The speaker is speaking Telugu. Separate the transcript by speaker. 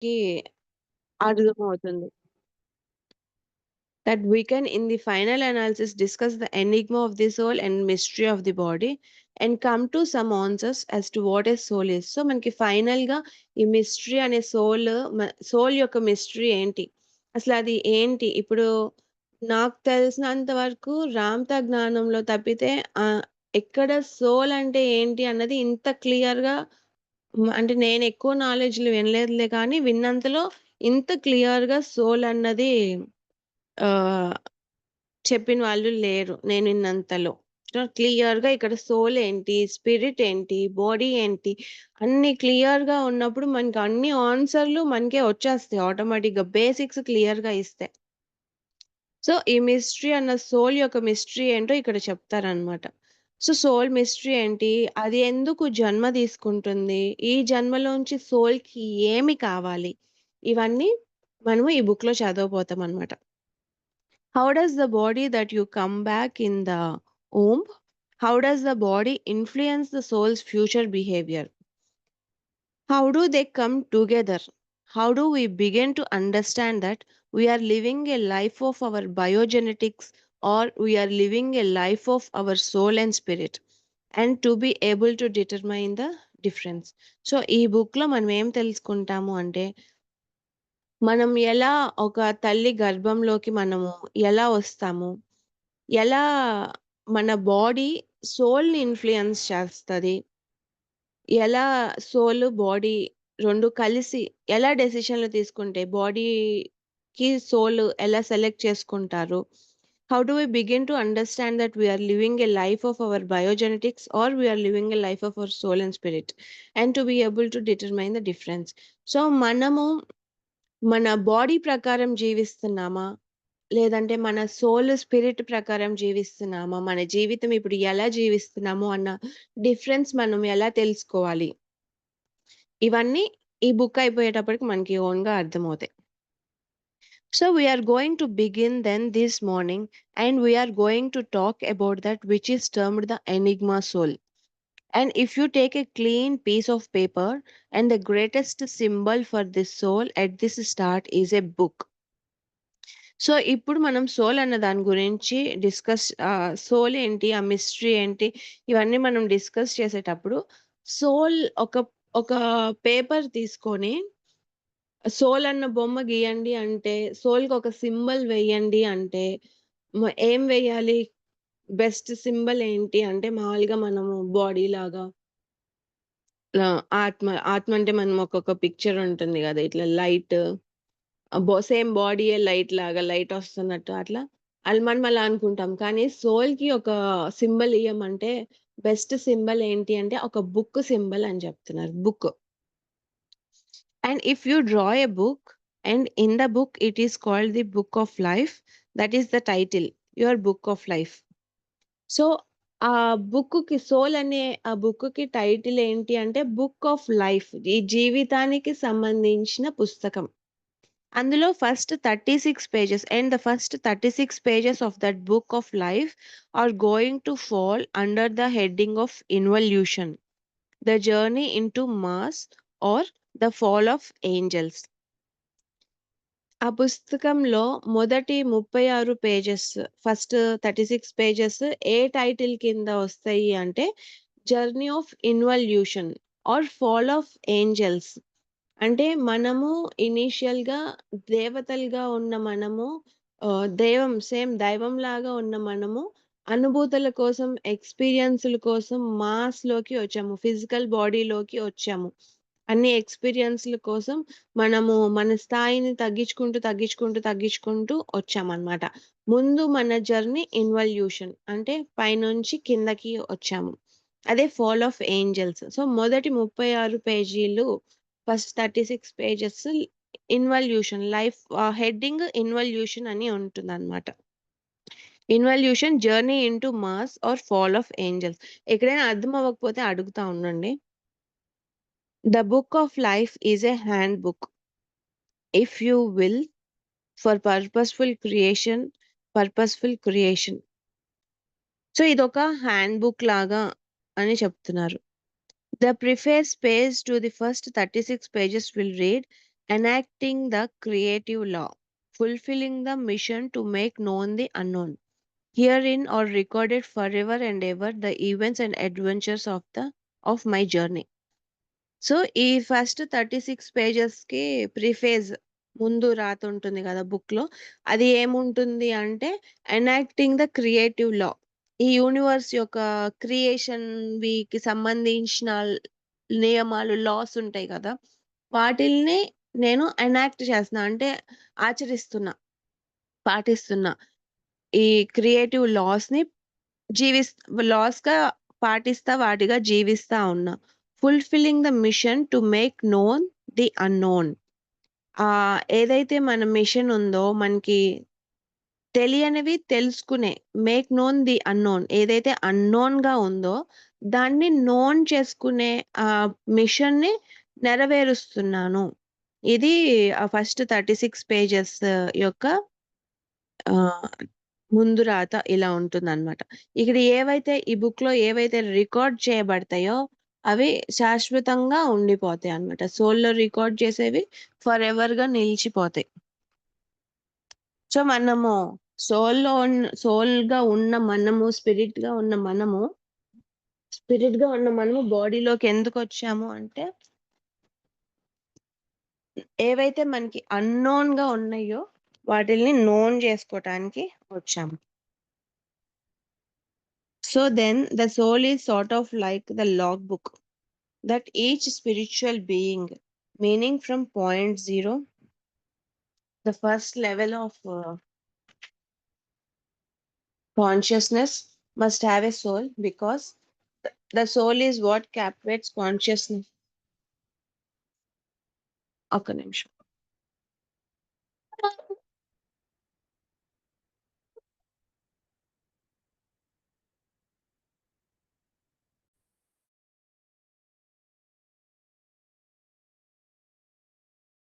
Speaker 1: మనకి అర్థమవుతుంది. That we can, in the final analysis, discuss the enigma of the soul and mystery of the body and come to some answers as to what a soul is. So మనకి ఫైనల్‌గా ఈ మిస్టరీ అనే సోల్ యొక్క మిస్టరీ ఏంటి? అసలది ఏంటి? ఇప్పుడు నాకు తెలిసినంత వరకు 'రామ్‌తా జ్ఞానంలో' తప్పితే ఎక్కడ సోల్ అంటే ఏంటి అన్నది ఇంత క్లియర్‌గా అంటే నేనెక్కువ నాలెడ్జ్‌లు వినలేదులే కానీ, విన్నంతలో ఇంత క్లియర్‌గా సోల్ అన్నది ఆహ్, చెప్పిన వాళ్ళు లేరు నేను విన్నంతలో. సో, క్లియర్‌గా ఇక్కడ సోల్ ఏంటి? స్పిరిట్ ఏంటి? బాడీ ఏంటి? అన్నీ క్లియర్‌గా ఉన్నప్పుడు మనకి అన్ని ఆన్సర్‌లు మనకే వచ్చేస్తాయి ఆటోమేటిక్‌గా బేసిక్స్ క్లియర్‌గా ఇస్తే. సో, ఈ మిస్టరీ అన్న సోల్ యొక్క మిస్టరీ ఏంటో ఇక్కడ చెప్తారనమాట. సో, సోల్ మిస్టరీ ఏంటి? అది ఎందుకు జన్మ తీసుకుంటుంది? ఈ జన్మలోంచి సోల్‌కి ఏమి కావాలి? ఇవన్నీ మనము ఈ బుక్‌లో చదవబోతామనమాట. How does the body that you come back in the womb? How does the body influence the soul's future behavior? How do they come together? How do we begin to understand that we are living a life of our biogenetics or we are living a life of our soul and spirit? And to be able to determine the difference. So, ఈ బుక్‌లో మనం ఏం తెలుసుకుంటాము అంటే, మనం ఎలా ఒక తల్లి గర్భంలోకి మనము ఎలా వస్తాము? ఎలా మన బాడీ సోల్‌ని ఇన్‌ఫ్లూయెన్స్ చేస్తది? ఎలా సోలు, బాడీ 2 కలిసి ఎలా డెసిషన్‌లు తీసుకుంటాయి? బాడీకి సోల్ ఎలా సెలెక్ట్ చేసుకుంటారు? How do we begin to understand that we are living a life of our biogenetics or we are living a life of our soul and spirit and to be able to determine the difference. So, మనము మన బాడీ ప్రకారం జీవిస్తున్నామా? లేదంటే మన సోల్, స్పిరిట్ ప్రకారం జీవిస్తున్నామా? మన జీవితం ఇప్పుడు ఎలా జీవిస్తున్నాము అన్న డిఫరెన్స్ మనం ఎలా తెలుసుకోవాలి? ఇవన్నీ ఈ బుక్ అయిపోయేటప్పటికి మనకి ఓన్‌గా అర్థమవుతాయి. So we are going to begin then this morning and we are going to talk about that which is termed the enigma soul. And if you take a clean piece of paper and the greatest symbol for this soul at this start is a book. So, ఇప్పుడు మనం సోల్ అన్న దాని గురించి సోల్ ఏంటి? ఆ మిస్టరీ ఏంటి? ఇవన్నీ మనం డిస్కస్ చేసేటప్పుడు సోల్ ఒక ఒక పేపర్ తీసుకొని సోల్ అన్న బొమ్మ గీయండి అంటే, సోల్‌కి ఒక సింబల్ వేయండి అంటే, ఏం వేయాలి? బెస్ట్ సింబల్ ఏంటి అంటే, మామూలుగా మనము బాడీ లాగా ఆత్మ అంటే మనం ఒక్కొక్క పిక్చర్ ఉంటుంది గదా! ఇట్లా లైట్ సేమ్ బాడీయే లైట్ లాగా లైట్ వస్తున్నట్టు అట్లా. మనం అలా అనుకుంటాం. కానీ సోల్‌కి ఒక సింబల్ ఇయ్యమంటే, బెస్ట్ సింబల్ ఏంటి అంటే, ఒక బుక్ సింబల్ అని జెప్తున్నారు. Book. And if you draw a book, and in the book it is called the Book of Life, that is the title, your Book of Life. So, ఆ బుక్‌కి సోల్ అనే ఆ బుక్‌కి టైటిల్ ఏంటి అంటే, బుక్ ఆఫ్ లైఫ్. ఈ జీవితానికి సంబంధించిన పుస్తకం. అందులో first 36 pages and the first 36 pages of that book of life are going to fall under the heading of involution. The journey into mass or the fall of angels. ఆ పుస్తకంలో మొదటి 36 పేజెస్, ఫస్ట్ 36 పేజెస్ ఏ టైటిల్ కింద వస్తాయి అంటే, 'journey of involution or fall of angels'. అంటే మనము ఇనీషియల్‌గా దేవతలుగా ఉన్న మనము దైవంలాగా ఉన్న మనము అనుభూతుల కోసం, ఎక్స్‌పీరియన్స్‌ల కోసం మాస్‌లోకి వచ్చాము. ఫిజికల్ బాడీలోకి వచ్చాము. అన్ని ఎక్స్‌పీరియన్స్‌ల కోసం మనము మన స్థాయిని తగ్గించుకుంటూ వచ్చామనమాట. ముందు మన జర్నీ ఇన్వల్యూషన్ అంటే పైనుంచి కిందకి వచ్చాము. అదే ఫాల్ ఆఫ్ ఏంజెల్స్. సో, మొదటి 36 పేజీలు first 36 pages involution heading involution అని ఉంటుందనమాట. Involution journey into mass or fall of angels. ఎక్కడైనా అర్థం అవ్వకపోతే అడుగుతా ఉండండి. The book of life is a handbook, if you will, for purposeful creation. So, ఇదొక హ్యాండ్‌బుక్ లాగా అని చెప్తున్నారు. The preface page to the first 36 pages will read, enacting the creative law, fulfilling the mission to make known the unknown. Herein are recorded forever and ever the events and adventures of my journey. So, ఈ ఫస్ట్ 36 పేజెస్‌కి ప్రిఫేజ్ ముందు రాతుంటుంది గదా! బుక్‌లో. అది ఏముంటుంది అంటే, ఎనాక్టింగ్ ద క్రియేటివ్ లా. ఈ యూనివర్స్ యొక్క క్రియేషన్‌వికి సంబంధించిన నియమాలు, లాస్ ఉంటాయి గదా! వాటిల్ని నేను ఎనాక్ట్ చేస్తున్నా. అంటే ఆచరిస్తున్నా, పాటిస్తున్నా. ఈ క్రియేటివ్ లాస్‌ని జీవిస్ లాస్‌గా పాటిస్తా, వాటిగా జీవిస్తా ఉన్నా. Fulfilling the mission to make known the unknown. ఏదైతే మన మిషన్ ఉందో, మనకి తెలియనివి తెలుసుకునే, మేక్ నోన్ ది అన్‌నోన్, ఏదైతే అన్‌నోన్‌గా ఉందో, దాన్ని నోన్ చేసుకునే మిషన్‌ని నెరవేరుస్తున్నాను. ఇది ఫస్ట్ 36 పేజెస్ యొక్క ఆహ్, ముందు రాత ఇలా ఉంటుందనమాట. ఇక్కడ ఏవైతే ఈ బుక్‌లో ఏవైతే రికార్డ్ చేయబడతాయో, అవి శాశ్వతంగా ఉండిపోతాయనమాట. సోల్‌లో రికార్డ్ చేసేవి ఫరెవర్‌గా నిలిచిపోతాయి. సో, మనము సోల్‌గా ఉన్న మనము, స్పిరిట్‌గా ఉన్న మనము బాడీలోకి ఎందుకొచ్చాము అంటే, ఏవైతే మనకి అన్‌నోన్‌గా ఉన్నయ్యో, వాటిల్ని నోన్ జేసుకోటానికి వచ్చాము. So then the soul is sort of like the logbook that each spiritual being, meaning from point zero, the first level of consciousness, must have a soul because the soul is what captivates consciousness. ఒక్క నిమిషం.